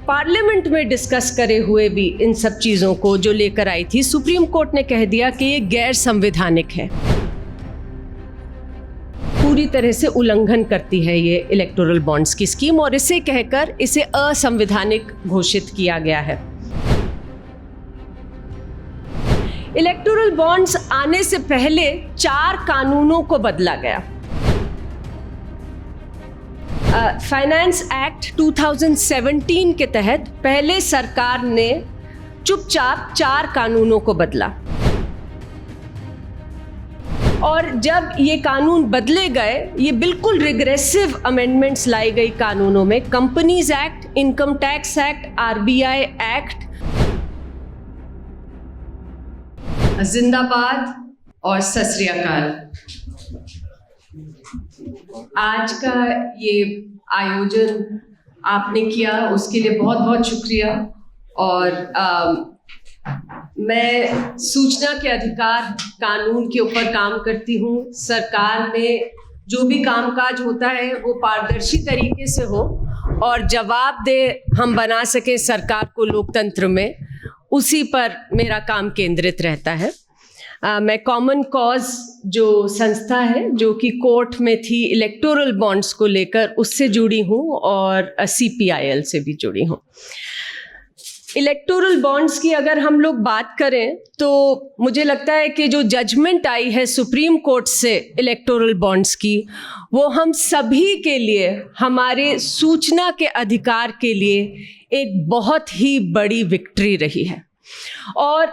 Parliament में discuss करे हुए भी इन सब चीज़ों को जो लेकर आई थी, सुप्रीम कोर्ट ने कह दिया कि ये गैर संवैधानिक है, पूरी तरह से उल्लंघन करती है ये इलेक्टोरल बॉन्ड्स की स्कीम, और इसे कहकर इसे असंवैधानिक घोषित किया गया है। इलेक्टोरल बॉन्ड्स आने से पहले 4 कानूनों को बदला गया। फाइनेंस एक्ट 2017 के तहत पहले सरकार ने चुपचाप 4 कानूनों को बदला, और जब ये कानून बदले गए, ये बिल्कुल रिग्रेसिव अमेंडमेंट्स लाई गई कानूनों में। Companies act, income tax act, RBI act, जिंदाबाद और सत श्री अकाल। आज का ये आयोजन आपने किया, उसके लिए बहुत बहुत शुक्रिया। और मैं सूचना के अधिकार कानून के ऊपर काम करती हूँ। सरकार में जो भी कामकाज होता है वो पारदर्शी तरीके से हो और जवाबदेह हम बना सकें सरकार को लोकतंत्र में, उसी पर मेरा काम केंद्रित रहता है। मैं कॉमन कॉज जो संस्था है जो कि कोर्ट में थी इलेक्टोरल बॉन्ड्स को लेकर, उससे जुड़ी हूँ और CPIL से भी जुड़ी हूँ। इलेक्टोरल बॉन्ड्स की अगर हम लोग बात करें तो मुझे लगता है कि जो जजमेंट आई है सुप्रीम कोर्ट से इलेक्टोरल बॉन्ड्स की, वो हम सभी के लिए, हमारे सूचना के अधिकार के लिए एक बहुत ही बड़ी विक्ट्री रही है। और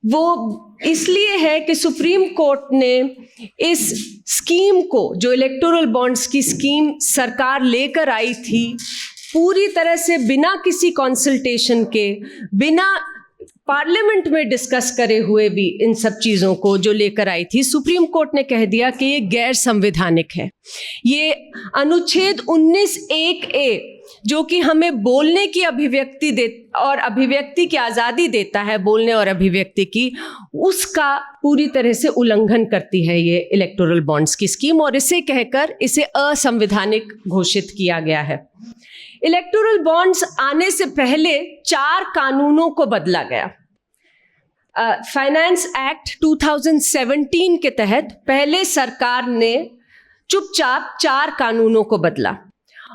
वो इसलिए है कि सुप्रीम कोर्ट ने इस स्कीम को, जो इलेक्टोरल बॉन्ड्स की स्कीम सरकार लेकर आई थी, पूरी तरह से बिना किसी कंसल्टेशन के, बिना पार्लियामेंट में डिस्कस करे हुए भी इन सब चीज़ों को जो लेकर आई थी, सुप्रीम कोर्ट ने कह दिया कि ये गैर संवैधानिक है। ये अनुच्छेद 19(1)(a) जो कि हमें बोलने की अभिव्यक्ति और अभिव्यक्ति की आज़ादी देता है, बोलने और अभिव्यक्ति की, उसका पूरी तरह से उल्लंघन करती है ये इलेक्टोरल बॉन्ड्स की स्कीम, और इसे कहकर इसे असंवैधानिक घोषित किया गया है। इलेक्टोरल बॉन्ड्स आने से पहले 4 कानूनों को बदला गया। फाइनेंस एक्ट 2017 के तहत पहले सरकार ने चुपचाप 4 कानूनों को बदला,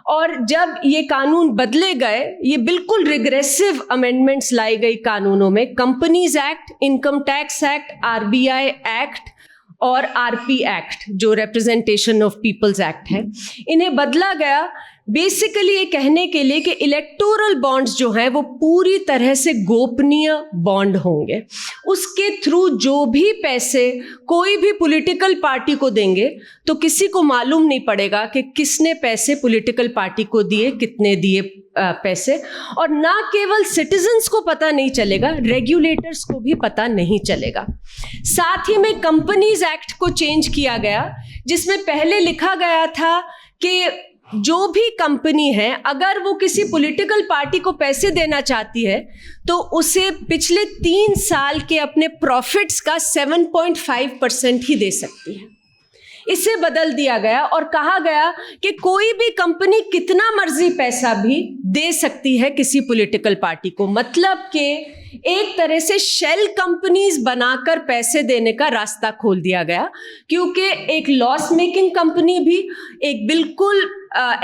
और जब ये कानून बदले गए, ये बिल्कुल रिग्रेसिव अमेंडमेंट्स लाई गई कानूनों में। Companies act, income tax act, RBI act और आरपी एक्ट जो रिप्रेजेंटेशन ऑफ पीपल्स एक्ट है, इन्हें बदला गया बेसिकली ये कहने के लिए कि इलेक्टोरल बॉन्ड्स जो हैं वो पूरी तरह से गोपनीय बॉन्ड होंगे। उसके थ्रू जो भी पैसे कोई भी पॉलिटिकल पार्टी को देंगे तो किसी को मालूम नहीं पड़ेगा कि किसने पैसे पॉलिटिकल पार्टी को दिए, कितने दिए पैसे, और ना केवल सिटीजन्स को पता नहीं चलेगा, रेगुलेटर्स को भी पता नहीं चलेगा। साथ ही में कंपनीज एक्ट को चेंज किया गया, जिसमें पहले लिखा गया था कि जो भी कंपनी है, अगर वो किसी पॉलिटिकल पार्टी को पैसे देना चाहती है तो उसे पिछले 3 साल के अपने प्रॉफिट्स का 7.5% ही दे सकती है। इसे बदल दिया गया और कहा गया कि कोई भी कंपनी कितना मर्जी पैसा भी दे सकती है किसी पॉलिटिकल पार्टी को। मतलब कि एक तरह से शेल कंपनीज बनाकर पैसे देने का रास्ता खोल दिया गया, क्योंकि एक लॉस मेकिंग कंपनी भी, एक बिल्कुल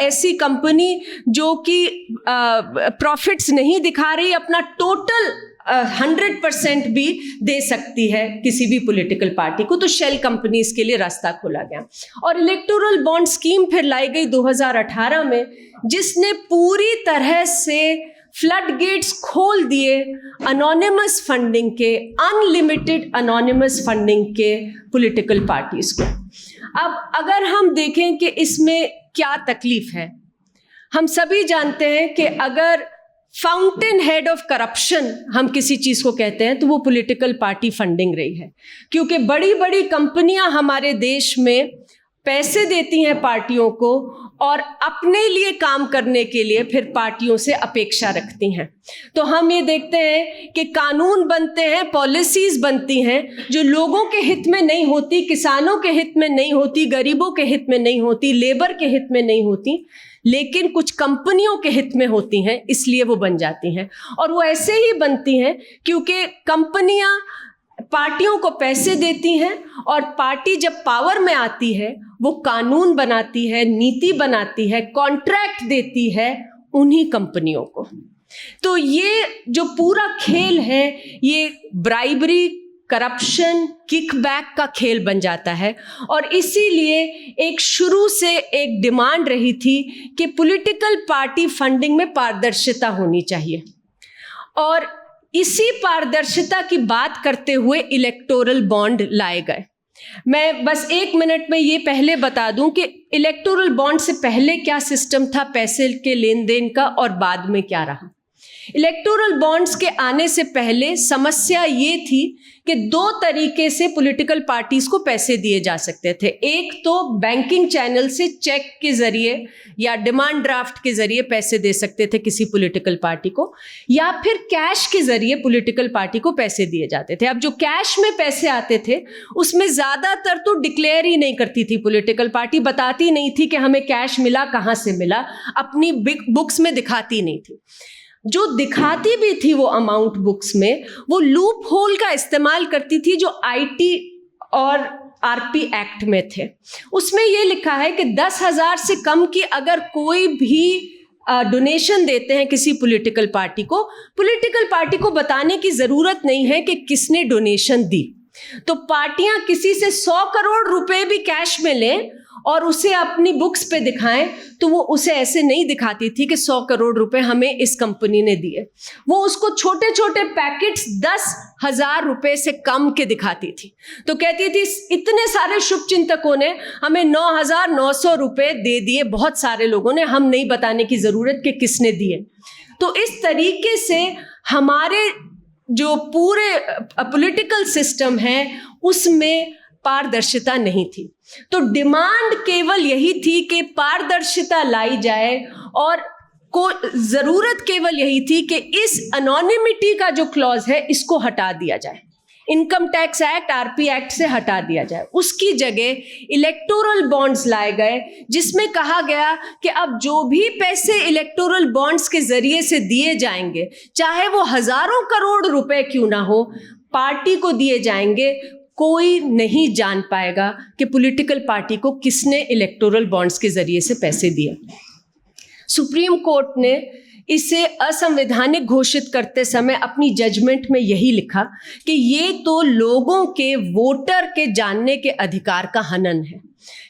ऐसी कंपनी जो कि प्रॉफिट्स नहीं दिखा रही, अपना टोटल 100% भी दे सकती है किसी भी पॉलिटिकल पार्टी को, तो शेल कंपनीज के लिए रास्ता खोला गया। और इलेक्टोरल बॉन्ड स्कीम फिर लाई गई 2018 में, जिसने पूरी तरह से फ्लड गेट्स खोल दिए अनोनिमस फंडिंग के, अनलिमिटेड अनोनिमस फंडिंग के पॉलिटिकल पार्टीज को। अब अगर हम देखें कि इसमें क्या तकलीफ है, हम सभी जानते हैं कि अगर फाउंटेन हेड ऑफ करप्शन हम किसी चीज़ को कहते हैं तो वो पॉलिटिकल पार्टी फंडिंग रही है, क्योंकि बड़ी बड़ी कंपनियां हमारे देश में पैसे देती हैं पार्टियों को और अपने लिए काम करने के लिए फिर पार्टियों से अपेक्षा रखती हैं। तो हम ये देखते हैं कि कानून बनते हैं, पॉलिसीज बनती हैं जो लोगों के हित में नहीं होती, किसानों के हित में नहीं होती, गरीबों के हित में नहीं होती, लेबर के हित में नहीं होती, लेकिन कुछ कंपनियों के हित में होती हैं, इसलिए वो बन जाती हैं। और वो ऐसे ही बनती हैं क्योंकि कंपनियां पार्टियों को पैसे देती हैं और पार्टी जब पावर में आती है वो कानून बनाती है, नीति बनाती है, कॉन्ट्रैक्ट देती है उन्हीं कंपनियों को। तो ये जो पूरा खेल है ये ब्राइबरी, करप्शन, किकबैक का खेल बन जाता है। और इसीलिए एक शुरू से एक डिमांड रही थी कि पॉलिटिकल पार्टी फंडिंग में पारदर्शिता होनी चाहिए। और इसी पारदर्शिता की बात करते हुए इलेक्टोरल बॉन्ड लाए गए। मैं बस 1 मिनट में ये पहले बता दूं कि इलेक्टोरल बॉन्ड से पहले क्या सिस्टम था पैसे के लेन देन का और बाद में क्या रहा। इलेक्टोरल बॉन्ड्स के आने से पहले समस्या ये थी कि 2 तरीके से पॉलिटिकल पार्टीज को पैसे दिए जा सकते थे। एक तो बैंकिंग चैनल से चेक के जरिए या डिमांड ड्राफ्ट के जरिए पैसे दे सकते थे किसी पॉलिटिकल पार्टी को, या फिर कैश के जरिए पॉलिटिकल पार्टी को पैसे दिए जाते थे। अब जो कैश में पैसे आते थे उसमें ज्यादातर तो डिक्लेयर ही नहीं करती थी पॉलिटिकल पार्टी, बताती नहीं थी कि हमें कैश मिला, कहाँ से मिला, अपनी बुक्स में दिखाती नहीं थी। जो दिखाती भी थी वो अमाउंट बुक्स में, वो लूप होल का इस्तेमाल करती थी जो आईटी और आरपी एक्ट में थे। उसमें ये लिखा है कि 10,000 से कम की अगर कोई भी डोनेशन देते हैं किसी पॉलिटिकल पार्टी को बताने की जरूरत नहीं है कि किसने डोनेशन दी। तो पार्टियां किसी से 100 करोड़ रुपए भी कैश में लें और उसे अपनी बुक्स पे दिखाएं तो वो उसे ऐसे नहीं दिखाती थी कि 100 करोड़ रुपए हमें इस कंपनी ने दिए। वो उसको छोटे छोटे पैकेट्स 10,000 रुपए से कम के दिखाती थी। तो कहती थी इतने सारे शुभचिंतकों ने हमें 9,900 रुपए दे दिए, बहुत सारे लोगों ने, हम नहीं बताने की जरूरत कि किसने दिए। तो इस तरीके से हमारे जो पूरे पॉलिटिकल सिस्टम है उसमें पारदर्शिता नहीं थी। तो डिमांड केवल यही थी कि पारदर्शिता लाई जाए और जरूरत केवल यही थी कि इस अनोनिमिटी का जो क्लॉज है इसको हटा दिया जाए, income tax act, RP act से हटा दिया जाए। उसकी जगह इलेक्टोरल बॉन्ड्स लाए गए जिसमें कहा गया कि अब जो भी पैसे इलेक्टोरल बॉन्ड्स के जरिए से दिए जाएंगे, चाहे वो हजारों करोड़ रुपए क्यों ना हो, पार्टी को दिए जाएंगे। कोई नहीं जान पाएगा कि पॉलिटिकल पार्टी को किसने इलेक्टोरल बॉन्ड्स के जरिए से पैसे दिए। सुप्रीम कोर्ट ने इसे असंवैधानिक घोषित करते समय अपनी जजमेंट में यही लिखा कि ये तो लोगों के, वोटर के जानने के अधिकार का हनन है।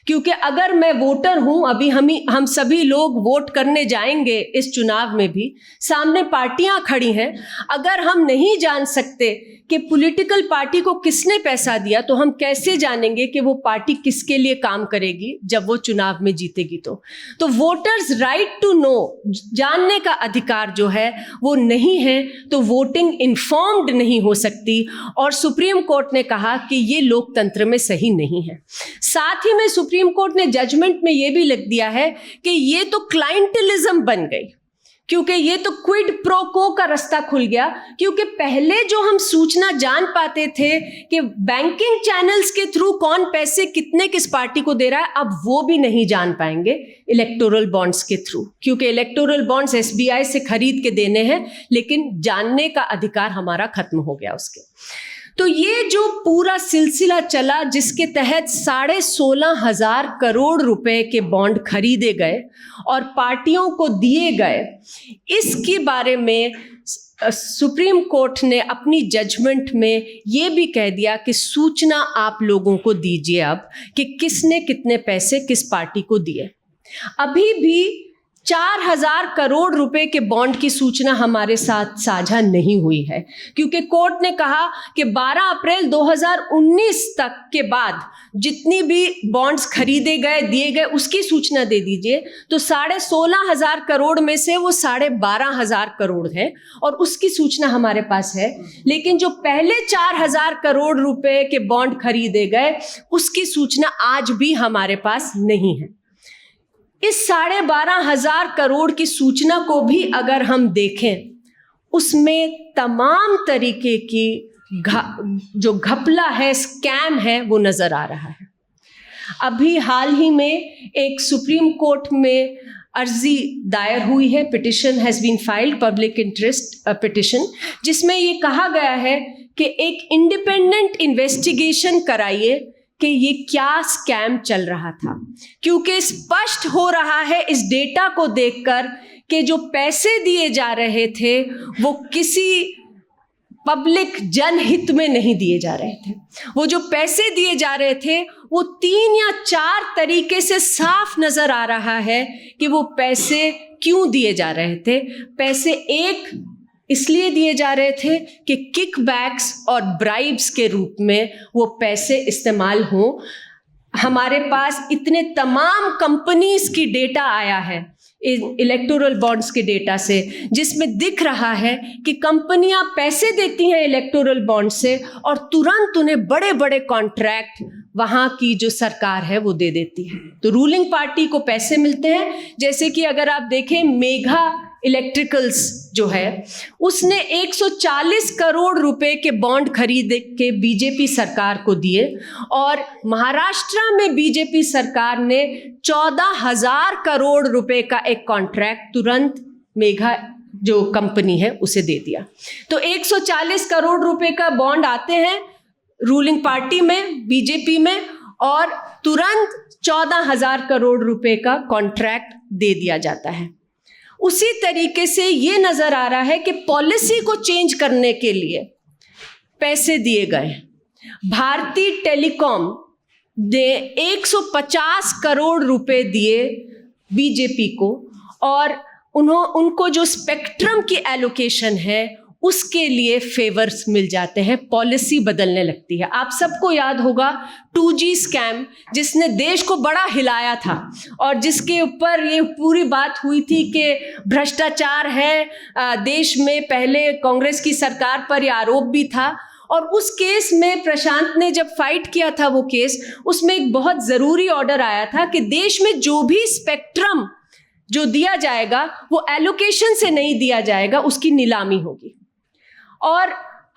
क्योंकि अगर मैं वोटर हूं, अभी हम सभी लोग वोट करने जाएंगे इस चुनाव में भी, सामने पार्टियां खड़ी हैं, अगर हम नहीं जान सकते कि पॉलिटिकल पार्टी को किसने पैसा दिया तो हम कैसे जानेंगे कि वो पार्टी किसके लिए काम करेगी जब वो चुनाव में जीतेगी। तो वोटर्स राइट टू नो, जानने का अधिकार जो है वो नहीं है, तो वोटिंग इन्फॉर्म्ड नहीं हो सकती। और सुप्रीम कोर्ट ने कहा कि ये लोकतंत्र में सही नहीं है। साथ ही में सुप्रीम कोर्ट ने जजमेंट में ये भी लिख दिया है कि ये तो क्लाइंटलिज्म बन गई, क्योंकि ये तो क्विड प्रो को का रास्ता खुल गया। क्योंकि पहले जो हम सूचना जान पाते थे कि बैंकिंग चैनल्स के थ्रू कौन पैसे कितने किस पार्टी को दे रहा है, अब वो भी नहीं जान पाएंगे इलेक्टोरल बॉन्ड्स के थ्रू, क्योंकि इलेक्टोरल बॉन्ड्स एसबीआई से खरीद के देने हैं, लेकिन जानने का अधिकार हमारा खत्म हो गया उसके। तो ये जो पूरा सिलसिला चला जिसके तहत 16,500 करोड़ रुपए के बॉन्ड खरीदे गए और पार्टियों को दिए गए, इसके बारे में सुप्रीम कोर्ट ने अपनी जजमेंट में ये भी कह दिया कि सूचना आप लोगों को दीजिए अब कि किसने कितने पैसे किस पार्टी को दिए। अभी भी 4,000 करोड़ रुपए के बॉन्ड की सूचना हमारे साथ साझा नहीं हुई है, क्योंकि कोर्ट ने कहा कि 12 अप्रैल 2019 तक के बाद जितनी भी बॉन्ड्स खरीदे गए, दिए गए, उसकी सूचना दे दीजिए। तो 16,500 करोड़ में से वो 12,500 करोड़ है और उसकी सूचना हमारे पास है। लेकिन जो पहले 4,000 करोड़ रुपए के बॉन्ड खरीदे गए उसकी सूचना आज भी हमारे पास नहीं है। इस 12,500 करोड़ की सूचना को भी अगर हम देखें, उसमें तमाम तरीके की जो घपला है, स्कैम है, वो नजर आ रहा है। अभी हाल ही में एक सुप्रीम कोर्ट में अर्जी दायर हुई है, petition has been filed, public interest petition, जिसमें ये कहा गया है कि एक इंडिपेंडेंट इन्वेस्टिगेशन कराइए कि ये क्या स्कैम चल रहा था, क्योंकि स्पष्ट हो रहा है इस डेटा को देखकर कि जो पैसे दिए जा रहे थे वो किसी पब्लिक जनहित में नहीं दिए जा रहे थे। वो जो पैसे दिए जा रहे थे वो 3 या 4 तरीके से साफ नजर आ रहा है कि वो पैसे क्यों दिए जा रहे थे। पैसे एक इसलिए दिए जा रहे थे कि किकबैक्स और ब्राइब्स के रूप में वो पैसे इस्तेमाल हों। हमारे पास इतने तमाम कंपनीज की डेटा आया है इलेक्टोरल बॉन्ड्स के डेटा से, जिसमें दिख रहा है कि कंपनियां पैसे देती हैं इलेक्टोरल बॉन्ड से और तुरंत उन्हें बड़े बड़े कॉन्ट्रैक्ट वहाँ की जो सरकार है वो दे देती है। तो रूलिंग पार्टी को पैसे मिलते हैं। जैसे कि अगर आप देखें, मेघा इलेक्ट्रिकल्स जो है उसने 140 करोड़ रुपए के बॉन्ड खरीद के बीजेपी सरकार को दिए, और महाराष्ट्र में बीजेपी सरकार ने 14,000 करोड़ रुपए का एक कॉन्ट्रैक्ट तुरंत मेघा जो कंपनी है उसे दे दिया। तो 140 करोड़ रुपए का बॉन्ड आते हैं रूलिंग पार्टी में, बीजेपी में, और तुरंत 14,000 करोड़ रुपए का कॉन्ट्रैक्ट दे दिया जाता है। उसी तरीके से ये नजर आ रहा है कि पॉलिसी को चेंज करने के लिए पैसे दिए गए। भारती टेलीकॉम ने 150 करोड़ रुपए दिए बीजेपी को, और उनको जो स्पेक्ट्रम की एलोकेशन है उसके लिए फेवर्स मिल जाते हैं, पॉलिसी बदलने लगती है। आप सबको याद होगा 2G स्कैम, जिसने देश को बड़ा हिलाया था और जिसके ऊपर ये पूरी बात हुई थी कि भ्रष्टाचार है देश में। पहले कांग्रेस की सरकार पर यह आरोप भी था, और उस केस में प्रशांत ने जब फाइट किया था वो केस, उसमें एक बहुत ज़रूरी ऑर्डर आया था कि देश में जो भी स्पेक्ट्रम जो दिया जाएगा वो एलोकेशन से नहीं दिया जाएगा, उसकी नीलामी होगी। और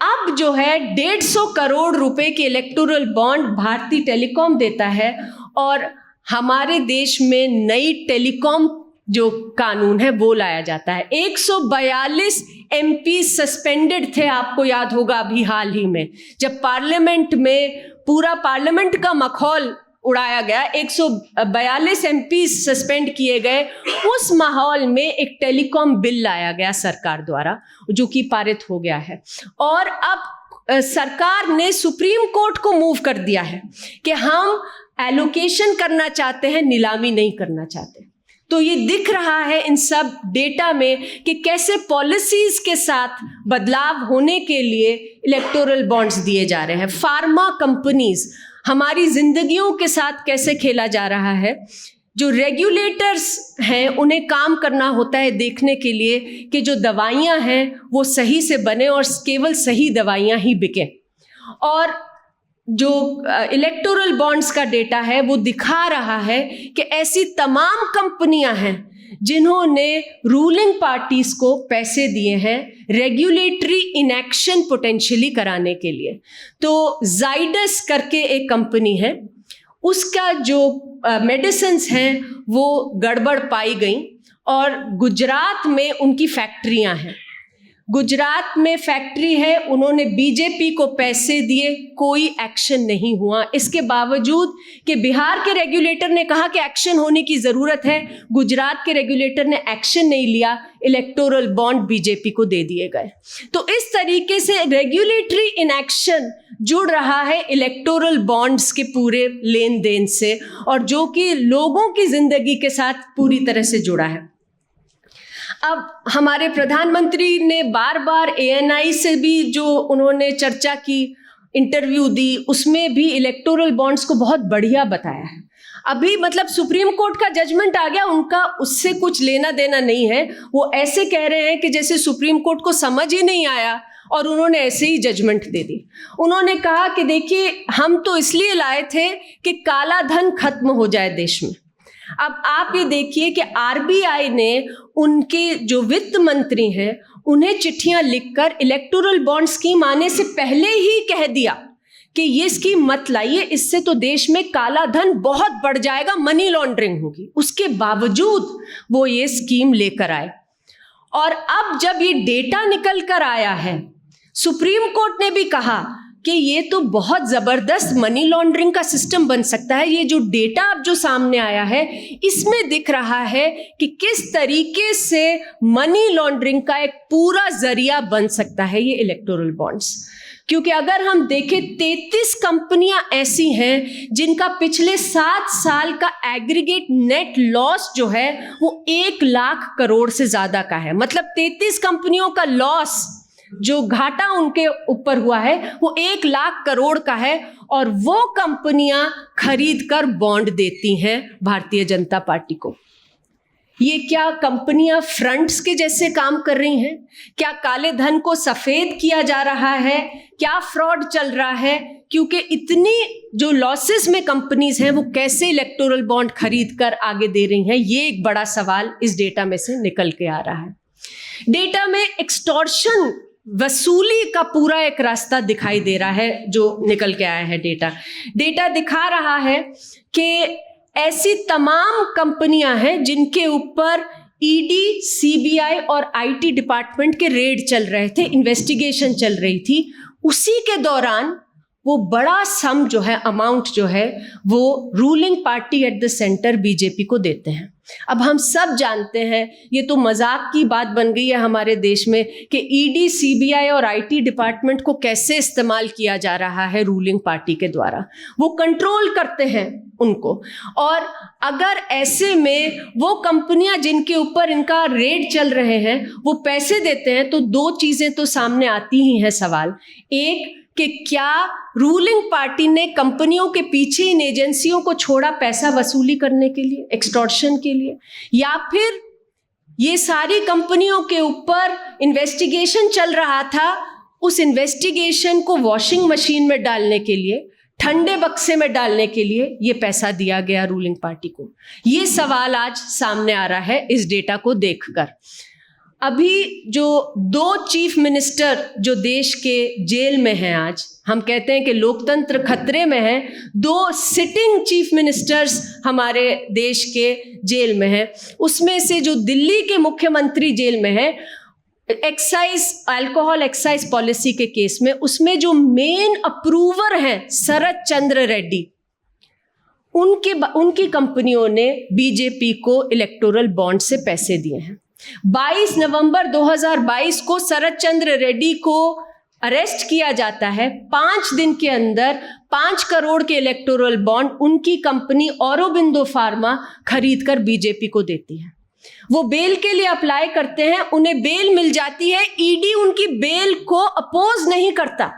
अब जो है 150 करोड़ रुपए के इलेक्टोरल बॉन्ड भारती टेलीकॉम देता है, और हमारे देश में नई टेलीकॉम जो कानून है वो लाया जाता है। 142 MP सस्पेंडेड थे, आपको याद होगा अभी हाल ही में जब पार्लियामेंट में पूरा पार्लियामेंट का मखौल उड़ाया गया, 142 MP सस्पेंड किए गए। उस माहौल में एक टेलीकॉम बिल लाया गया सरकार द्वारा, जो कि पारित हो गया है, और अब सरकार ने सुप्रीम कोर्ट को मूव कर दिया है कि हम एलोकेशन करना चाहते हैं, नीलामी नहीं करना चाहते। तो ये दिख रहा है इन सब डेटा में कि कैसे पॉलिसीज के साथ बदलाव होने के लिए इलेक्टोरल बॉन्ड्स दिए जा रहे हैं। फार्मा कंपनीज, हमारी जिंदगियों के साथ कैसे खेला जा रहा है। जो रेगुलेटर्स हैं उन्हें काम करना होता है देखने के लिए कि जो दवाइयां हैं वो सही से बने और केवल सही दवाइयां ही बिकें। और जो इलेक्टोरल बॉन्ड्स का डेटा है वो दिखा रहा है कि ऐसी तमाम कंपनियां हैं जिन्होंने रूलिंग पार्टीज को पैसे दिए हैं रेगुलेटरी इनएक्शन पोटेंशियली कराने के लिए। तो जाइडस करके एक कंपनी है, उसका जो मेडिसिन्स हैं वो गड़बड़ पाई गई, और गुजरात में उनकी फैक्ट्रियां हैं। गुजरात में फैक्ट्री है, उन्होंने बीजेपी को पैसे दिए, कोई एक्शन नहीं हुआ। इसके बावजूद कि बिहार के रेगुलेटर ने कहा कि एक्शन होने की ज़रूरत है, गुजरात के रेगुलेटर ने एक्शन नहीं लिया, इलेक्टोरल बॉन्ड बीजेपी को दे दिए गए। तो इस तरीके से रेगुलेटरी इनएक्शन जुड़ रहा है इलेक्टोरल बॉन्ड्स के पूरे लेन देन से, और जो कि लोगों की ज़िंदगी के साथ पूरी तरह से जुड़ा है। अब हमारे प्रधानमंत्री ने बार बार ANI से भी जो उन्होंने चर्चा की, इंटरव्यू दी, उसमें भी इलेक्टोरल बॉन्ड्स को बहुत बढ़िया बताया है। अभी मतलब सुप्रीम कोर्ट का जजमेंट आ गया, उनका उससे कुछ लेना देना नहीं है। वो ऐसे कह रहे हैं कि जैसे सुप्रीम कोर्ट को समझ ही नहीं आया और उन्होंने ऐसे ही जजमेंट दे दी। उन्होंने कहा कि देखिए, हम तो इसलिए लाए थे कि काला धन खत्म हो जाए देश में। अब आप ये देखिए कि आरबीआई ने उनके जो वित्त मंत्री हैं उन्हें चिट्ठियां लिखकर इलेक्टोरल बॉन्ड स्कीम आने से पहले ही कह दिया कि ये स्कीम मत लाइए, इससे तो देश में काला धन बहुत बढ़ जाएगा, मनी लॉन्ड्रिंग होगी। उसके बावजूद वो ये स्कीम लेकर आए। और अब जब ये डेटा निकल कर आया है, सुप्रीम कोर्ट ने भी कहा कि ये तो बहुत जबरदस्त मनी लॉन्ड्रिंग का सिस्टम बन सकता है। ये जो डेटा अब जो सामने आया है इसमें दिख रहा है कि किस तरीके से मनी लॉन्ड्रिंग का एक पूरा जरिया बन सकता है ये इलेक्टोरल बॉन्ड्स। क्योंकि अगर हम देखें 33 कंपनियां ऐसी हैं जिनका पिछले 7 साल का एग्रीगेट नेट लॉस जो है वो 1 लाख करोड़ से ज्यादा का है। मतलब 33 कंपनियों का लॉस, जो घाटा उनके ऊपर हुआ है वो 1 लाख करोड़ का है, और वो कंपनियां खरीद कर बॉन्ड देती हैं भारतीय जनता पार्टी को। ये क्या कंपनियां फ्रंट्स के जैसे काम कर रही हैं? क्या काले धन को सफेद किया जा रहा है? क्या फ्रॉड चल रहा है? क्योंकि इतनी जो लॉसेस में कंपनीज हैं वो कैसे इलेक्टोरल बॉन्ड खरीद कर आगे दे रही हैं, ये एक बड़ा सवाल इस डेटा में से निकल के आ रहा है। डेटा में एक्सटॉर्शन वसूली का पूरा एक रास्ता दिखाई दे रहा है जो निकल के आया है। डेटा दिखा रहा है कि ऐसी तमाम कंपनियां हैं जिनके ऊपर ईडी, सीबीआई और आईटी डिपार्टमेंट के रेड चल रहे थे, इन्वेस्टिगेशन चल रही थी। उसी के दौरान वो बड़ा सम जो है, अमाउंट जो है, वो ruling party at the centre BJP को देते हैं। अब हम सब जानते हैं, ये तो मजाक की बात बन गई है हमारे देश में कि ईडी, सीबीआई और आईटी डिपार्टमेंट को कैसे इस्तेमाल किया जा रहा है रूलिंग पार्टी के द्वारा। वो कंट्रोल करते हैं उनको, और अगर ऐसे में वो कंपनियां जिनके ऊपर इनका रेड चल रहे हैं वो पैसे देते हैं तो 2 चीजें तो सामने आती ही हैं सवाल। एक कि क्या रूलिंग पार्टी ने कंपनियों के पीछे इन एजेंसियों को छोड़ा पैसा वसूली करने के लिए, एक्सटॉर्शन के लिए, या फिर ये सारी कंपनियों के ऊपर इन्वेस्टिगेशन चल रहा था, उस इन्वेस्टिगेशन को वॉशिंग मशीन में डालने के लिए, ठंडे बक्से में डालने के लिए ये पैसा दिया गया रूलिंग पार्टी को। ये सवाल आज सामने आ रहा है इस डेटा को देखकर। अभी जो 2 चीफ मिनिस्टर जो देश के जेल में हैं, आज हम कहते हैं कि लोकतंत्र खतरे में है, 2 सिटिंग चीफ मिनिस्टर्स हमारे देश के जेल में हैं। उसमें से जो दिल्ली के मुख्यमंत्री जेल में है, अल्कोहल एक्साइज पॉलिसी के केस में, उसमें जो मेन अप्रूवर हैं शरद चंद्र रेड्डी, उनकी कंपनियों ने बीजेपी को इलेक्टोरल बॉन्ड से पैसे दिए हैं। 22 नवंबर 2022 को शरद चंद्र रेड्डी को अरेस्ट किया जाता है। 5 दिन के अंदर 5 करोड़ के इलेक्टोरल बॉन्ड उनकी कंपनी औरोबिंदो फार्मा खरीद कर बीजेपी को देती है। वो बेल के लिए अप्लाई करते हैं, उन्हें बेल मिल जाती है। ईडी उनकी बेल को अपोज नहीं करता,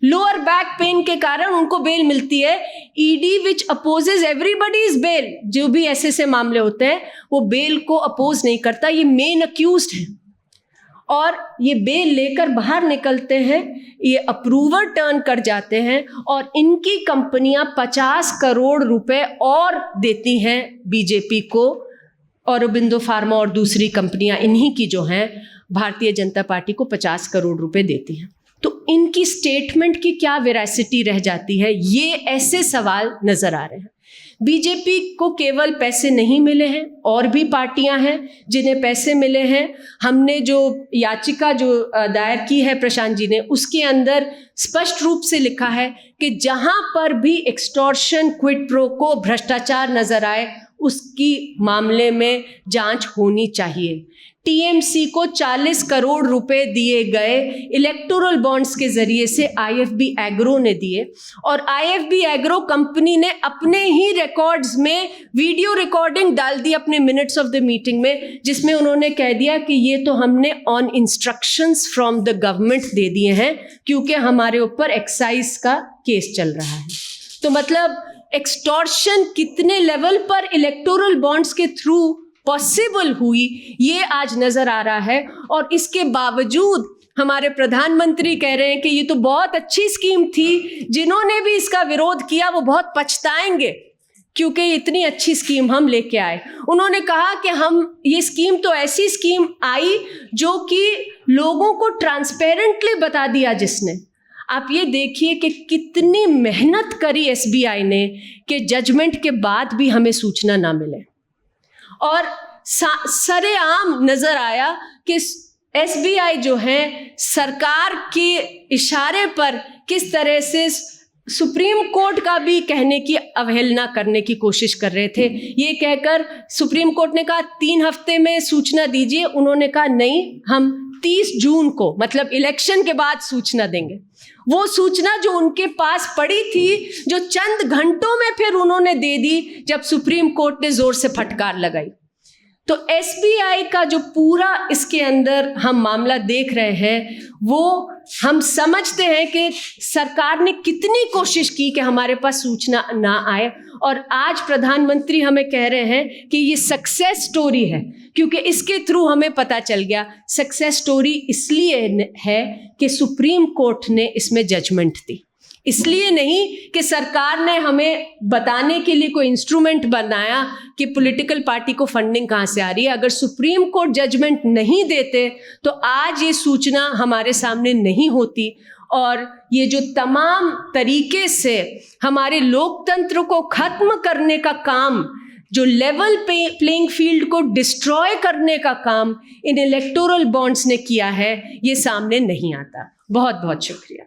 लोअर बैक पेन के कारण उनको बेल मिलती है। ईडी विच अपोजेज एवरीबॉडीज बेल, जो भी ऐसे मामले होते हैं वो बेल को अपोज नहीं करता। ये मेन अक्यूज्ड है और ये बेल लेकर बाहर निकलते हैं, ये अप्रूवर टर्न कर जाते हैं और इनकी कंपनियां 50 करोड़ रुपए और देती हैं बीजेपी को। औरोबिंदो फार्मा और दूसरी कंपनियां इन्हीं की जो हैं भारतीय जनता पार्टी को 50 करोड़ रुपए देती हैं। तो इनकी स्टेटमेंट की क्या वेरासिटी रह जाती है, ये ऐसे सवाल नजर आ रहे हैं। बीजेपी को केवल पैसे नहीं मिले हैं, और भी पार्टियां हैं जिन्हें पैसे मिले हैं। हमने जो याचिका जो दायर की है प्रशांत जी ने, उसके अंदर स्पष्ट रूप से लिखा है कि जहां पर भी एक्सटॉर्शन, क्विड प्रो को, भ्रष्टाचार नजर आए उसकी मामले में जांच होनी चाहिए। टीएमसी को 40 करोड़ रुपए दिए गए इलेक्टोरल बॉन्ड्स के जरिए से आईएफबी एग्रो ने दिए, और आईएफबी एग्रो कंपनी ने अपने ही रिकॉर्ड्स में वीडियो रिकॉर्डिंग डाल दी अपने मिनट्स ऑफ द मीटिंग में, जिसमें उन्होंने कह दिया कि ये तो हमने on instructions from the government दे दिए हैं क्योंकि हमारे ऊपर एक्साइज का केस चल रहा है। तो मतलब एक्सटॉर्शन कितने लेवल पर इलेक्टोरल बॉन्ड्स के थ्रू पॉसिबल हुई, ये आज नजर आ रहा है। और इसके बावजूद हमारे प्रधानमंत्री कह रहे हैं कि ये तो बहुत अच्छी स्कीम थी, जिन्होंने भी इसका विरोध किया वो बहुत पछताएंगे क्योंकि इतनी अच्छी स्कीम हम लेके आए। उन्होंने कहा कि ये स्कीम तो ऐसी स्कीम आई जो कि लोगों को ट्रांसपेरेंटली बता दिया जिसने। आप ये देखिए कि कितनी मेहनत करी एसबीआई ने कि जजमेंट के बाद भी हमें सूचना ना मिले, और सरेआम नजर आया कि एसबीआई जो है सरकार के इशारे पर किस तरह से सुप्रीम कोर्ट का भी कहने की अवहेलना करने की कोशिश कर रहे थे। ये कहकर सुप्रीम कोर्ट ने कहा 3 हफ्ते में सूचना दीजिए, उन्होंने कहा नहीं, हम 30 जून को मतलब इलेक्शन के बाद सूचना देंगे। वो सूचना जो उनके पास पड़ी थी, जो चंद घंटों में फिर उन्होंने दे दी जब सुप्रीम कोर्ट ने जोर से फटकार लगाई। तो एसबीआई का जो पूरा इसके अंदर हम मामला देख रहे हैं, वो हम समझते हैं कि सरकार ने कितनी कोशिश की कि हमारे पास सूचना ना आए, और आज प्रधानमंत्री हमें कह रहे हैं कि ये सक्सेस स्टोरी है, क्योंकि इसके थ्रू हमें पता चल गया। सक्सेस स्टोरी इसलिए है कि सुप्रीम कोर्ट ने इसमें जजमेंट दी, इसलिए नहीं कि सरकार ने हमें बताने के लिए कोई इंस्ट्रूमेंट बनाया कि पॉलिटिकल पार्टी को फंडिंग कहाँ से आ रही है। अगर सुप्रीम कोर्ट जजमेंट नहीं देते तो आज ये सूचना हमारे सामने नहीं होती, और ये जो तमाम तरीके से हमारे लोकतंत्र को खत्म करने का काम, जो लेवल प्लेइंग फील्ड को डिस्ट्रॉय करने का काम इन इलेक्टोरल बॉन्ड्स ने किया है, ये सामने नहीं आता। बहुत बहुत शुक्रिया।